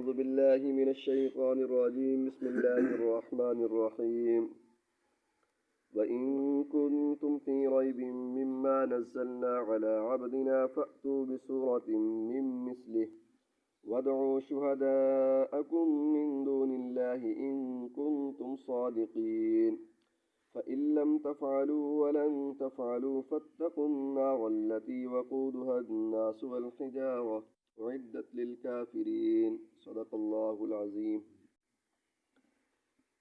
أعوذ بالله من الشيطان الرجيم بسم الله الرحمن الرحيم وإن كنتم في ريب مما نزلنا على عبدنا فأتوا بسورة من مثله وادعوا شهداءكم من دون الله إن كنتم صادقين فإن لم تفعلوا ولن تفعلوا فاتقوا النار التي وقودها الناس والحجارة أعدت للكافرين صدق اللہ العظیم۔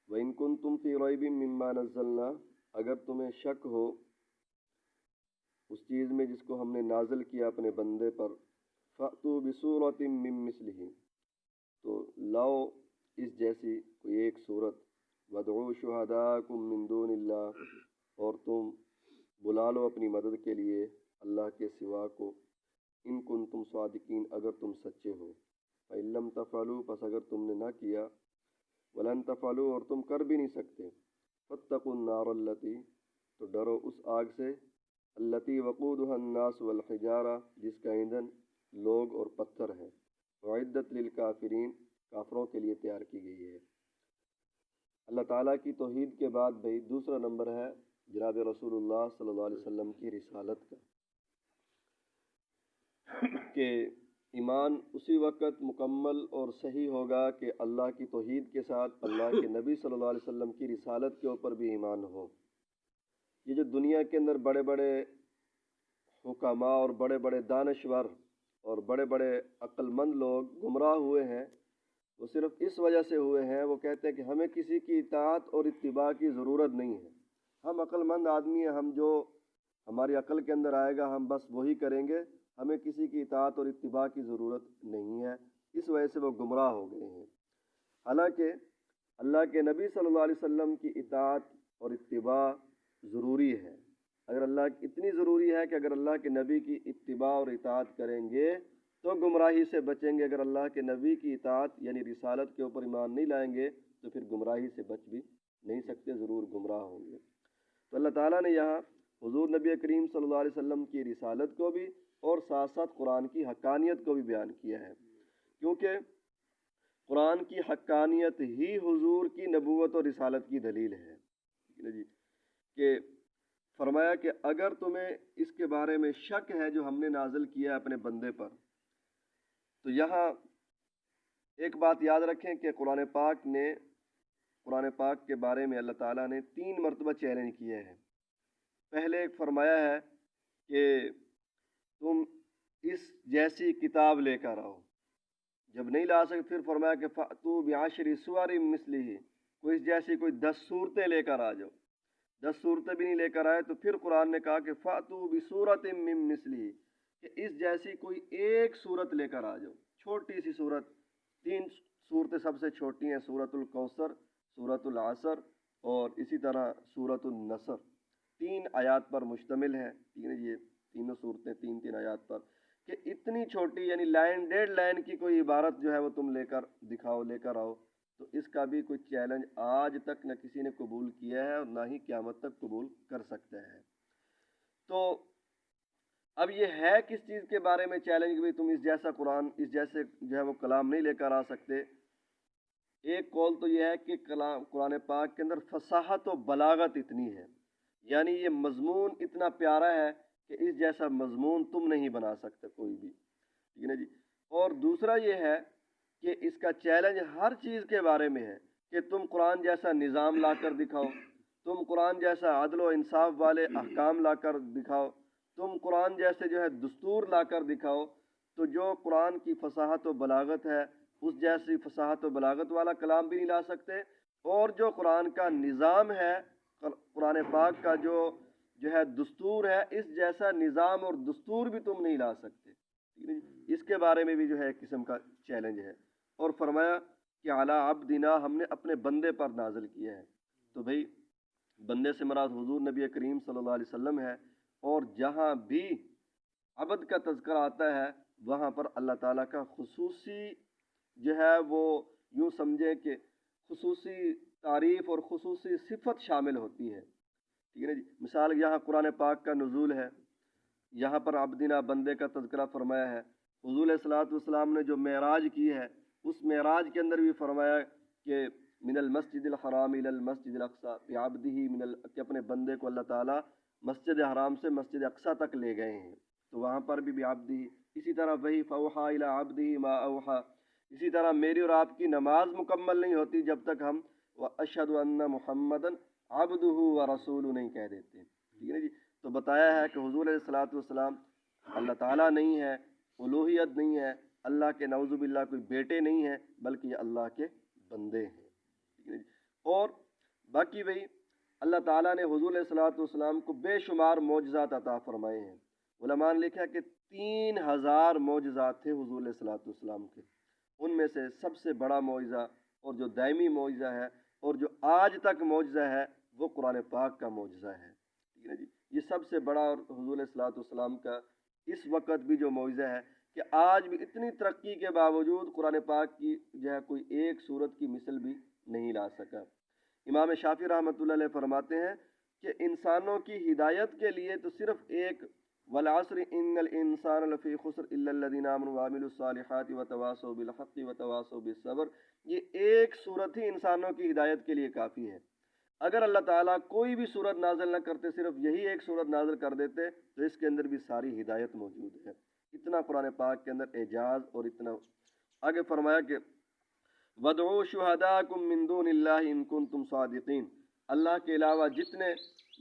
وَإِن كُنتُمْ فِي رَيْبٍ مِّمَّا نَزَّلْنَا، اگر تمہیں شک ہو اس چیز میں جس کو ہم نے نازل کیا اپنے بندے پر، فَأْتُوا بِسُورَةٍ مِّن مِّثْلِهِ، تو لاؤ اس جیسی کوئی ایک صورت، وَادْعُوا شُهَدَاءَكُم مِّن دُونِ اللَّهِ، اور تم بلا لو اپنی مدد کے لیے اللہ کے سوا کو، ان کنتم صادقین، اگر تم سچے ہو، فَإِن لَّمْ تَفْعَلُوا، پس اگر تم نے نہ کیا، وَلَن تَفْعَلُوا، اور تم کر بھی نہیں سکتے، فَاتَّقُوا النَّارَ الَّتِي، تو ڈرو اس آگ سے، الَّتِي وَقُودُهَا النَّاسُ وَالْحِجَارَةُ، جس کا ایندھن لوگ اور پتھر ہے، وَأُعِدَّتْ لِلْكَافِرِينَ، کافروں کے لیے تیار کی گئی ہے۔ اللہ تعالیٰ کی توحید کے بعد بھائی دوسرا نمبر ہے جناب رسول اللہ صلی اللہ علیہ وسلم کی رسالت کا، کہ ایمان اسی وقت مکمل اور صحیح ہوگا کہ اللہ کی توحید کے ساتھ اللہ کے نبی صلی اللہ علیہ وسلم کی رسالت کے اوپر بھی ایمان ہو۔ یہ جو دنیا کے اندر بڑے بڑے حکماء اور بڑے بڑے دانشور اور بڑے بڑے عقل مند لوگ گمراہ ہوئے ہیں، وہ صرف اس وجہ سے ہوئے ہیں، وہ کہتے ہیں کہ ہمیں کسی کی اطاعت اور اتباع کی ضرورت نہیں ہے، ہم عقل مند آدمی ہیں، ہم جو ہماری عقل کے اندر آئے گا ہم بس وہی کریں گے، ہمیں کسی کی اطاعت اور اتباع کی ضرورت نہیں ہے۔ اس وجہ سے وہ گمراہ ہو گئے ہیں۔ حالانکہ اللہ کے نبی صلی اللہ علیہ وسلم کی اطاعت اور اتباع ضروری ہے، اگر اللہ اتنی ضروری ہے کہ اگر اللہ کے نبی کی اتباع اور اطاعت کریں گے تو گمراہی سے بچیں گے، اگر اللہ کے نبی کی اطاعت یعنی رسالت کے اوپر ایمان نہیں لائیں گے تو پھر گمراہی سے بچ بھی نہیں سکتے، ضرور گمراہ ہوں گے۔ تو اللہ تعالیٰ نے یہاں حضور نبی کریم صلی اللہ علیہ وسلم کی رسالت کو بھی اور ساتھ ساتھ قرآن کی حقانیت کو بھی بیان کیا ہے، کیونکہ قرآن کی حقانیت ہی حضور کی نبوت اور رسالت کی دلیل ہے جی، کہ فرمایا کہ اگر تمہیں اس کے بارے میں شک ہے جو ہم نے نازل کیا اپنے بندے پر، تو یہاں ایک بات یاد رکھیں کہ قرآن پاک کے بارے میں اللہ تعالیٰ نے 3 مرتبہ چیلنج کیے ہیں۔ پہلے ایک فرمایا ہے کہ تم اس جیسی کتاب لے کر آؤ، جب نہیں لا سکتے پھر فرمایا کہ فَأْتُوا بِعَشْرِ سُوَرٍ مِّثْلِهِ، کوئی اس جیسی کوئی 10 صورتیں لے کر آ جاؤ، 10 صورتیں بھی نہیں لے کر آئے تو پھر قرآن نے کہا کہ فَأْتُوا بِسُورَةٍ مِّن مِّثْلِهِ، کہ اس جیسی کوئی ایک صورت لے کر آ جاؤ، چھوٹی سی صورت، 3 صورتیں سب سے چھوٹی ہیں، سورۃ الکوثر، سورۃ العصر اور اسی طرح سورۃ النصر، 3 آیات پر مشتمل ہے، یہ تینوں صورتیں 3 آیات پر، کہ اتنی چھوٹی یعنی لائن 1.5 لائن کی کوئی عبارت جو ہے وہ تم لے کر دکھاؤ، لے کر آؤ، تو اس کا بھی کوئی چیلنج آج تک نہ کسی نے قبول کیا ہے اور نہ ہی قیامت تک قبول کر سکتے ہیں۔ تو اب یہ ہے کس چیز کے بارے میں چیلنج بھی تم اس جیسا قرآن، اس جیسے جو ہے وہ کلام نہیں لے کر آ سکتے؟ ایک قول تو یہ ہے کہ قرآن پاک کے اندر فصاحت و بلاغت اتنی ہے، یعنی یہ مضمون اتنا پیارا ہے کہ اس جیسا مضمون تم نہیں بنا سکتے کوئی بھی، ٹھیک ہے نا جی۔ اور دوسرا یہ ہے کہ اس کا چیلنج ہر چیز کے بارے میں ہے کہ تم قرآن جیسا نظام لا کر دکھاؤ، تم قرآن جیسا عدل و انصاف والے احکام لا کر دکھاؤ، تم قرآن جیسے جو ہے دستور لا کر دکھاؤ، تو جو قرآن کی فصاحت و بلاغت ہے اس جیسی فصاحت و بلاغت والا کلام بھی نہیں لا سکتے، اور جو قرآن کا نظام ہے، قرآن پاک کا جو ہے دستور ہے، اس جیسا نظام اور دستور بھی تم نہیں لا سکتے، اس کے بارے میں بھی جو ہے ایک قسم کا چیلنج ہے۔ اور فرمایا کہ علی عبدنا، ہم نے اپنے بندے پر نازل کیا ہے، تو بھئی بندے سے مراد حضور نبی کریم صلی اللہ علیہ وسلم ہے، اور جہاں بھی عبد کا تذکرہ آتا ہے وہاں پر اللہ تعالیٰ کا خصوصی جو ہے وہ یوں سمجھیں کہ خصوصی تعریف اور خصوصی صفت شامل ہوتی ہے، ٹھیک ہے نا جی۔ مثال یہاں قرآن پاک کا نزول ہے، یہاں پر عبدنا بندے کا تذکرہ فرمایا ہے، حضور علیہ الصلوۃ والسلام نے جو معراج کی ہے اس معراج کے اندر بھی فرمایا کہ من المسجد الحرام الی المسجد الاقصی بعبدہ کہ اپنے بندے کو اللہ تعالیٰ مسجد حرام سے مسجد اقصی تک لے گئے ہیں، تو وہاں پر بھی بعبدہ. اسی طرح وہی فوحا الی عبدہ ما اوحا. اسی طرح میری اور آپ کی نماز مکمل نہیں ہوتی جب تک ہم واشہد ان محمدً عبدہ ورسولہ نہیں کہہ دیتے. ٹھیک ہے نا جی. تو بتایا ہے کہ حضور علیہ الصلوۃ والسلام اللہ تعالیٰ نہیں ہے، الوہیت نہیں ہے، اللہ کے نعوذ باللہ کوئی بیٹے نہیں ہیں، بلکہ یہ اللہ کے بندے ہیں. ٹھیک ہے جی. اور باقی بھائی اللہ تعالیٰ نے حضور علیہ الصلوۃ والسلام کو بے شمار معجزات عطا فرمائے ہیں. علماء نے لکھا کہ 3000 معجزات تھے حضور علیہ الصلوۃ والسلام کے. ان میں سے سب سے بڑا معجزہ اور جو دائمی معجزہ ہے اور جو آج تک معجزہ ہے وہ قرآن پاک کا معجزہ ہے. ٹھیک ہے جی. یہ سب سے بڑا اور حضور علیہ الصلوۃ والسلام کا اس وقت بھی جو معجزہ ہے کہ آج بھی اتنی ترقی کے باوجود قرآن پاک کی جو ہے کوئی ایک سورت کی مثل بھی نہیں لا سکا. امام شافعی رحمۃ اللہ علیہ فرماتے ہیں کہ انسانوں کی ہدایت کے لیے تو صرف ایک والعصر ان الانسان لفی خسر الا الذین آمنوا وعملوا الصالحات وتواصوا بالحق وتواصوا بالصبر، یہ ایک سورت ہی انسانوں کی ہدایت کے لیے کافی ہے. اگر اللہ تعالیٰ کوئی بھی سورت نازل نہ کرتے، صرف یہی ایک سورت نازل کر دیتے، تو اس کے اندر بھی ساری ہدایت موجود ہے. اتنا قرآن پاک کے اندر اعجاز اور اتنا. آگے فرمایا کہ وَادْعُوا شُهَدَاءَكُم مِّن دُونِ اللَّهِ إِن كُنتُمْ صَادِقِينَ. اللہ کے علاوہ جتنے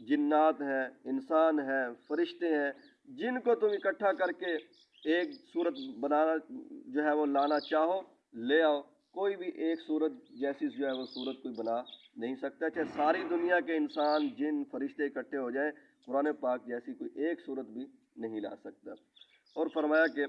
جنات ہیں، انسان ہیں، فرشتے ہیں، جن کو تم اکٹھا کر کے ایک صورت بنانا جو ہے وہ لانا چاہو لے آؤ. کوئی بھی ایک صورت جیسی جو ہے وہ صورت کوئی بنا نہیں سکتا. چاہے ساری دنیا کے انسان جن فرشتے اکٹھے ہو جائیں، قرآن پاک جیسی کوئی ایک صورت بھی نہیں لا سکتا. اور فرمایا کہ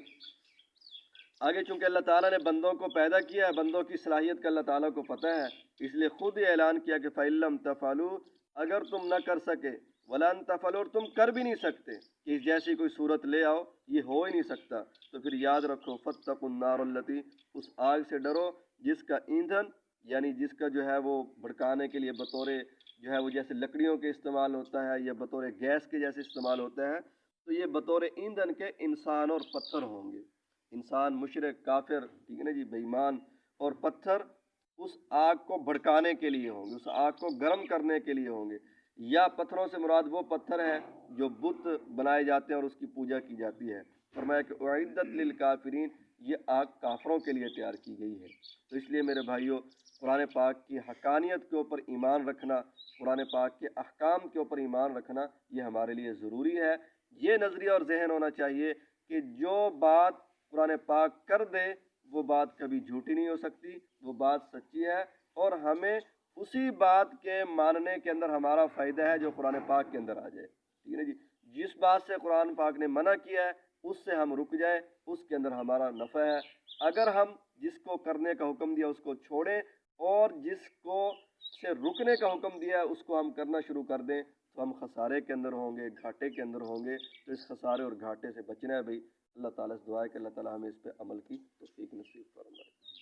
آگے چونکہ اللہ تعالیٰ نے بندوں کو پیدا کیا ہے، بندوں کی صلاحیت کا اللہ تعالیٰ کو پتہ ہے، اس لیے خود یہ اعلان کیا کہ فَإِن لَّمْ تَفْعَلُوا، اگر تم نہ کر سکے، وَلَن تَفْعَلُوا، اور تم کر بھی نہیں سکتے کہ اس جیسی کوئی صورت لے آؤ، یہ ہو ہی نہیں سکتا، تو پھر یاد رکھو فَاتَّقُوا النَّارَ الَّتِي، اس آگ سے ڈرو جس کا ایندھن یعنی جس کا جو ہے وہ بھڑکانے کے لیے بطور جو ہے وہ جیسے لکڑیوں کے استعمال ہوتا ہے یا بطور گیس کے جیسے استعمال ہوتا ہے، تو یہ بطور ایندھن کے انسان اور پتھر ہوں گے. انسان مشرک کافر، ٹھیک ہے نا جی، بے ایمان، اور پتھر اس آگ کو بھڑکانے کے لیے ہوں گے، اس آگ کو گرم کرنے کے لیے ہوں گے. یا پتھروں سے مراد وہ پتھر ہے جو بت بنائے جاتے ہیں اور اس کی پوجا کی جاتی ہے. فرمایا کہ اعدت للکافرین، یہ آگ کافروں کے لیے تیار کی گئی ہے. تو اس لیے میرے بھائیوں، قرآن پاک کی حقانیت کے اوپر ایمان رکھنا، قرآن پاک کے احکام کے اوپر ایمان رکھنا، یہ ہمارے لیے ضروری ہے. یہ نظریہ اور ذہن ہونا چاہیے کہ جو بات قرآن پاک کر دے وہ بات کبھی جھوٹی نہیں ہو سکتی، وہ بات سچی ہے، اور ہمیں اسی بات کے ماننے کے اندر ہمارا فائدہ ہے جو قرآن پاک کے اندر آ جائے. ٹھیک ہے نا جی. جس بات سے قرآن پاک نے منع کیا ہے اس سے ہم رک جائیں، اس کے اندر ہمارا نفع ہے. اگر ہم جس کو کرنے کا حکم دیا اس کو چھوڑیں اور جس کو سے رکنے کا حکم دیا ہے اس کو ہم کرنا شروع کر دیں، تو ہم خسارے کے اندر ہوں گے، گھاٹے کے اندر ہوں گے. تو اس خسارے اور گھاٹے سے بچنا ہے بھائی. اللہ تعالیٰ سے دعا ہے کہ اللہ تعالیٰ ہمیں اس پہ عمل کی توفیق نصیب فرمائے.